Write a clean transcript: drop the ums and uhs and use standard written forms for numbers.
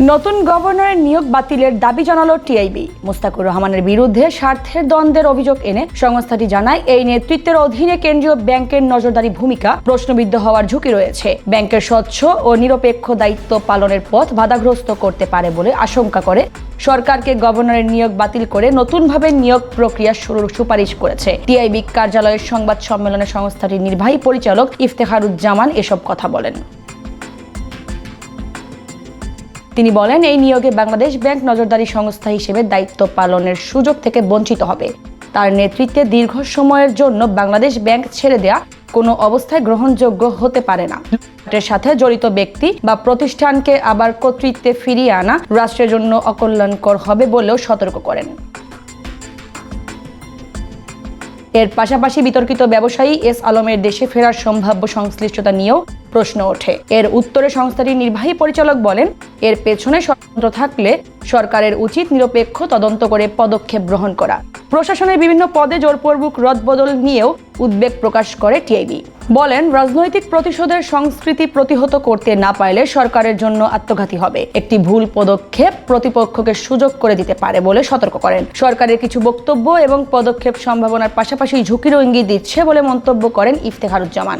নতুন গভর্নরের নিয়োগ বাতিলের দাবি জানালো টিআইবি। মুস্তাকুর রহমানের বিরুদ্ধে স্বার্থের দ্বন্দ্বের অভিযোগ এনে সংস্থাটি জানায়, এই নেতৃত্বের অধীনে কেন্দ্রীয় ব্যাংকের নজরদারি ভূমিকা প্রশ্নবিদ্ধ হওয়ার ঝুঁকি রয়েছে। ব্যাংকের স্বচ্ছ ও নিরপেক্ষ দায়িত্ব পালনের পথ বাধাগ্রস্ত করতে পারে বলে আশঙ্কা করে সরকারকে গভর্নরের নিয়োগ বাতিল করে নতুনভাবে নিয়োগ প্রক্রিয়া শুরুর সুপারিশ করেছে। টিআইবি কার্যালয়ের সংবাদ সম্মেলনে সংস্থাটির নির্বাহী পরিচালক ইফতেখারুজ্জামান এসব কথা বলেন। তিনি বলেন, এই নিয়োগে বাংলাদেশ ব্যাংক নজরদারি সংস্থা হিসেবে দায়িত্ব পালনের সুযোগ থেকে বঞ্চিত হবে। তার নেতৃত্বে দীর্ঘ সময়ের জন্য বাংলাদেশ ব্যাংক ছেড়ে দেয়া কোনো অবস্থায় গ্রহণযোগ্য হতে পারে না। এর সাথে জড়িত ব্যক্তি বা প্রতিষ্ঠানকে আবার কর্তৃত্বে ফিরিয়ে আনা রাষ্ট্রের জন্য অকল্যাণকর হবে বলেও সতর্ক করেন। এর পাশাপাশি বিতর্কিত ব্যবসায়ী এস আলমের দেশে ফেরার সম্ভাব্য সংশ্লিষ্টতা নিয়েও প্রশ্ন ওঠে। এর উত্তরে সংস্থাটির নির্বাহী পরিচালক বলেন, এর পেছনে ষড়যন্ত্র থাকলে সরকারের উচিত নিরপেক্ষ তদন্ত করে পদক্ষেপ গ্রহণ করা। প্রশাসনের বিভিন্ন পদে জোরপূর্বক রদবদল নিয়েও উদ্বেগ প্রকাশ করে টিআইবি। বলেন, রাজনৈতিক প্রতিশোধের সংস্কৃতি প্রতিহত করতে না পারলে সরকারের জন্য আত্মঘাতী হবে। একটি ভুল পদক্ষেপ প্রতিপক্ষকে সুযোগ করে দিতে পারে বলে সতর্ক করেন। সরকারের কিছু বক্তব্য এবং পদক্ষেপ সম্ভাবনার পাশাপাশি ঝুঁকিরও ইঙ্গিত দিচ্ছে বলে মন্তব্য করেন ইফতেখারুজ্জামান।